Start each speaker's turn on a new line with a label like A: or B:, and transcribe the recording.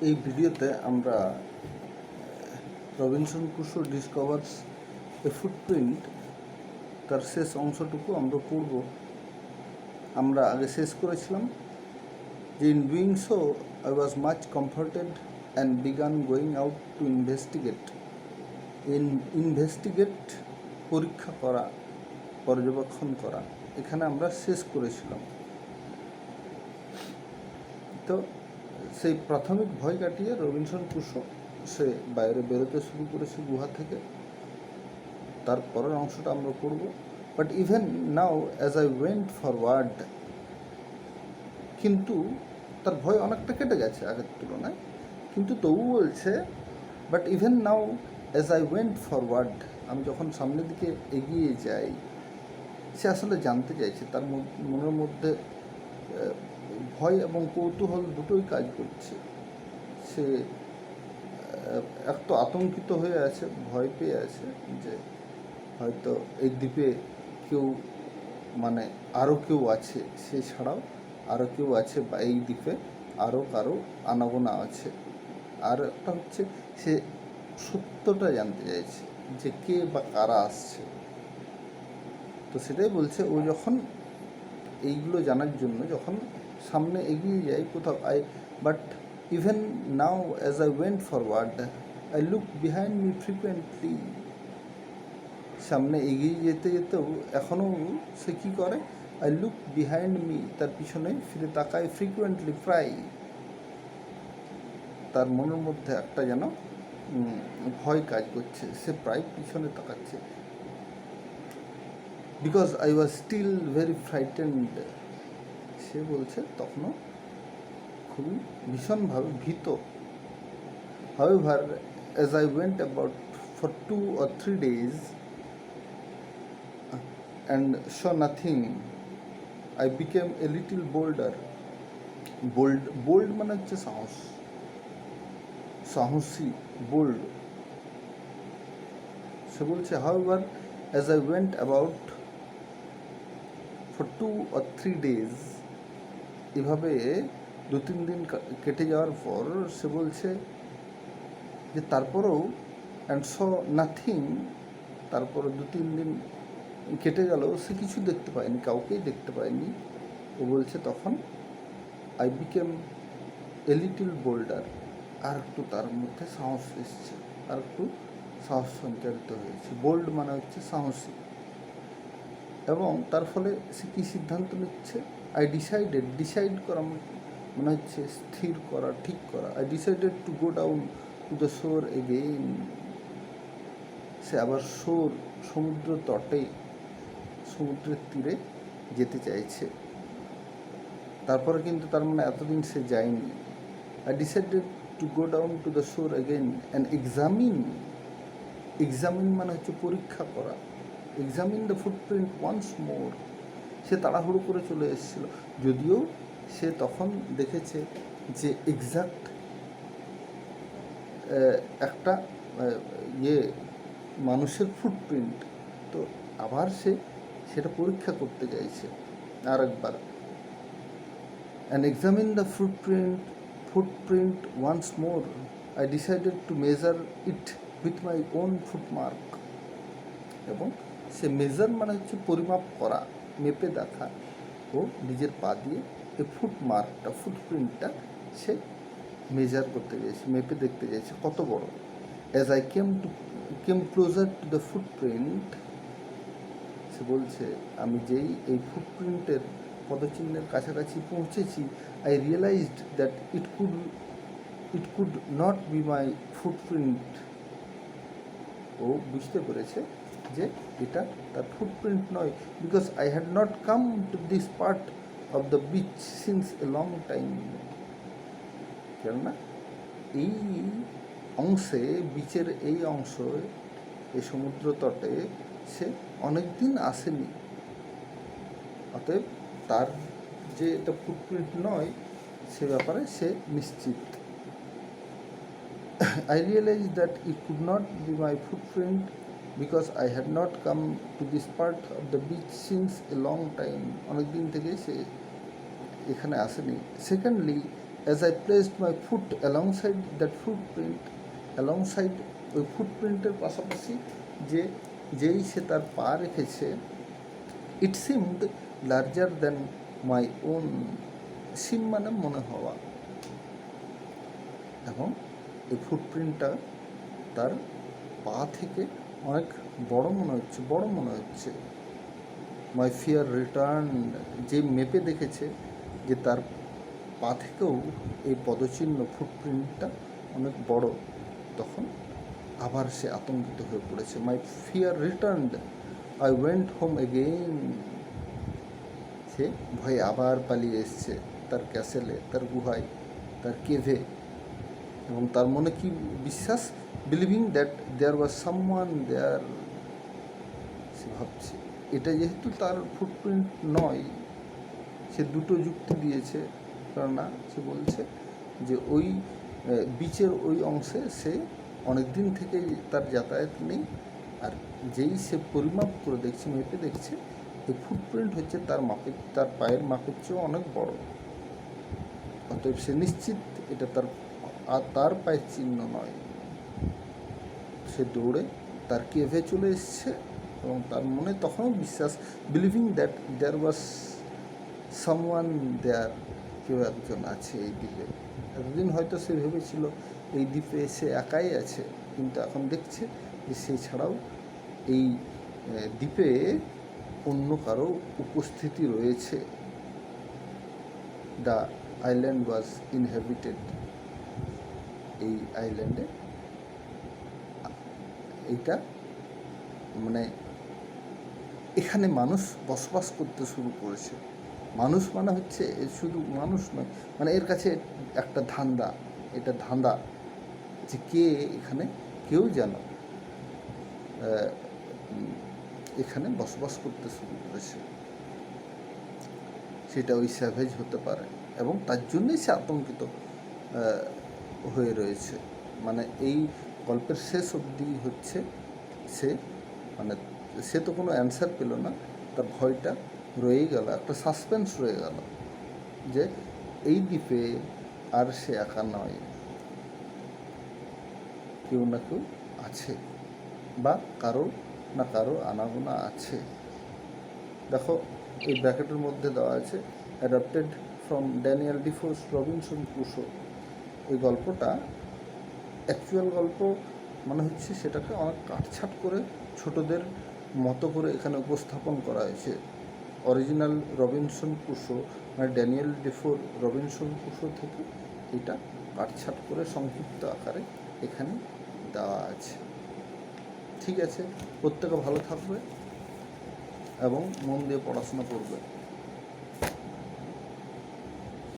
A: এই ভিডিওতে আমরা রবিনসন ক্রুসো ডিসকভার্স এ ফুটপ্রিন্ট তার শেষ অংশটুকু আমরা পড়ব। আমরা আগে শেষ করেছিলাম যে in doing so I was much comforted and began going out to investigate পরীক্ষা করা, পর্যবেক্ষণ করা। এখানে আমরা শেষ করেছিলাম। তো সেই প্রাথমিক ভয় কাটিয়ে রবিনসন ক্রুসো সে বাইরে বেরোতে শুরু করেছে গুহা থেকে। তার পরের অংশটা আমরা পড়ব। But even now as I went forward, কিন্তু তার ভয় অনেকটা কেটে গেছে আগের তুলনায়, কিন্তু তবু বলছে but even now as I went forward, আমি যখন সামনের দিকে এগিয়ে যাই। সে আসলে জানতে চাইছে, তার মনের মধ্যে ভয় এবং কৌতূহল দুটোই কাজ করছে। সে একটু আতঙ্কিত হয়ে আছে, ভয় পেয়ে আছে যে হয়তো এই দ্বীপে কেউ আরও কেউ আছে, সে ছাড়াও আরও কেউ আছে, বা এই দ্বীপে আরও কারো আনাগোনা আছে। আর একটা হচ্ছে সে সত্যটা জানতে চাইছে যে কে বা কারা আসছে। তো সেটাই বলছে, ও যখন এইগুলো জানার জন্য যখন সামনে এগিয়ে যায় কোথাও, but even now as I went forward I look behind me frequently. সামনে এগিয়ে যেতে যেতেও এখনও সে কী করে, আই লুক বিহাইন্ড মি, তার পিছনে ফিরে তাকায়, ফ্রিকুয়েন্টলি, প্রায়। তার মনের মধ্যে একটা যেন ভয় কাজ করছে, সে প্রায় পিছনে তাকাচ্ছে। Because I was still very frightened, সে বলছে তখনও খুবই ভীষণভাবে ভীত। However as I went about for 2 or 3 days and saw nothing, I became a little bolder. Bold মানে হচ্ছে সাহসী, বোল্ড। সে বলছে however as I went about for 2 or 3 days, এভাবে 2-3 দিন কেটে যাওয়ার পর সে বলছে যে তারপরেও অ্যান্ড স নাথিং, তারপরে 2-3 দিন কেটে গেল, সে কিছু দেখতে পায়নি, কাউকেই দেখতে পায়নি। ও বলছে তখন I became a little bolder, আর একটু তার মধ্যে সাহস এসছে, আর একটু সাহস সঞ্চারিত হয়েছে। বোল্ড মানে হচ্ছে সাহসী। এবং তার ফলে সে কী সিদ্ধান্ত নিচ্ছে, ডিসাইড করা মানে হচ্ছে স্থির করা, ঠিক করা। I decided to go down to the shore again, সে আবার সমুদ্রের তীরে যেতে চাইছে। তারপরে কিন্তু তার এতদিন সে যায়নি। I decided to go down to the shore again and examine মানে হচ্ছে পরীক্ষা করা। Examine the footprint once more, সে তাড়াহুড়ো করে চলে এসেছিল, যদিও সে তখন দেখেছে যে এক্সাক্ট একটা মানুষের ফুটপ্রিন্ট। তো আবার সে সেটা পরীক্ষা করতে চাইছে আর একবার। And examine the footprint once more, I decided to measure it with my own footmark. এবং সে মেজার মানে হচ্ছে পরিমাপ করা, মেপে দেখা। ও নিজের পা দিয়ে এই ফুটপ্রিন্টটা সে মেজার করতে চাইছে, মেপে দেখতে চাইছে কত বড়। As I came closer to the footprint, সে বলছে আমি যেই এই ফুটপ্রিন্টের পদচিহ্নের কাছাকাছি পৌঁছেছি, I realised that it could not be my footprint. ও বুঝতে পেরেছে যে এটা তার ফুটপ্রিন্ট নয়। Because I had not come to this part of the beach since a long time, কেননা এই অংশে, বিচের এই অংশ, এই সমুদ্র তটে সে অনেক দিন আসেনি। অতএব তার যে এটা ফুটপ্রিন্ট নয় সে ব্যাপারে সে নিশ্চিত। I realized that it could not be my footprint because I had not come to this part of the beach since a long time. অনেক দিন থেকে সে এখানে আসেনি। Secondly, as I placed my foot alongside that footprint, alongside ওই ফুটপ্রিন্টের পাশাপাশি যেই সে তার পা রেখেছে, it seemed larger than my own, seem মানে মনে হওয়া, এবং এই ফুটপ্রিন্টটা তার পা থেকে অনেক বড় মনে হচ্ছে। মাই ফিয়ার রিটার্ন, যে মেপে দেখেছে যে তার পা থেকেও এই পদচিহ্ন ফুটপ্রিন্টটা অনেক বড়, তখন আবার সে আতঙ্কিত হয়ে পড়েছে। My fear returned, I went home again, সে ভয়ে আবার পালিয়ে এসছে তার ক্যাসেলে, তার গুহায়, তার কেভে, এবং তার মনে কি বিশ্বাস, believing that there was someone there, সে ভাবছে এটা যেহেতু তার ফুটপ্রিন্ট নয়, সে দুটো যুক্তি দিয়েছে। কেননা সে বলছে যে ওই বিচের ওই অংশে সে অনেক দিন থেকেই তার যাতায়াত নেই, আর যেই সে পরিমাপ করে দেখছে, মেপে দেখছে, এই ফুটপ্রিন্ট হচ্ছে তার পায়ের মাপের চেয়েও অনেক বড়, অতএব সে নিশ্চিত এটা তার পায়ের চিহ্ন নয়। সে দৌড়ে তার কেভে চলে এসছে, এবং তার মনে তখনও বিশ্বাস, believing that there was someone there, কেউ একজন আছে এই দ্বীপে। এতদিন হয়তো সে ভেবেছিল এই দ্বীপে সে একাই আছে, কিন্তু এখন দেখছে যে সে ছাড়াও এই দ্বীপে অন্য কারো উপস্থিতি রয়েছে। দ্য আইল্যান্ড ওয়াজ ইনহ্যাবিটেড, এই আইল্যান্ডে এইটা মানে এখানে মানুষ বসবাস করতে শুরু করেছে। মানুষ মানে হচ্ছে শুধু মানুষ নয়, মানে এর কাছে একটা ধান্দা, এটা ধান্দা যে কে এখানে, কেউ যেন এখানে বসবাস করতে শুরু করেছে, সেটা ওই স্যাভেজ হতে পারে, এবং তার জন্যই সে আতঙ্কিত হয়ে রয়েছে। মানে এই গল্পের শেষ অবধি হচ্ছে সে তো কোনো অ্যান্সার পেল না, তার ভয়টা রয়েই গেল, একটা সাসপেন্স রয়ে গেল যে এই দ্বীপে আর সে একা নয়, কেউ না কেউ আছে, বা কারো না কারো আনাগোনা আছে। দেখো এই ব্র্যাকেটের মধ্যে দেওয়া আছে adapted from Daniel Defoe's Robinson Crusoe. এই গল্পটা অ্যাকচুয়াল গল্প মানে হচ্ছে সেটাকে অনেক কাটছাট করে ছোটদের মতো করে এখানে উপস্থাপন করা হয়েছে। অরিজিনাল রবিনসন ক্রুসো মানে ড্যানিয়েল ডিফোর রবিনসন ক্রুসো থেকে এটা কাটছাট করে সংক্ষিপ্ত আকারে এখানে দেওয়া আছে। ঠিক আছে, প্রত্যেকে ভালো থাকবে এবং মন দিয়ে পড়াশোনা করবে।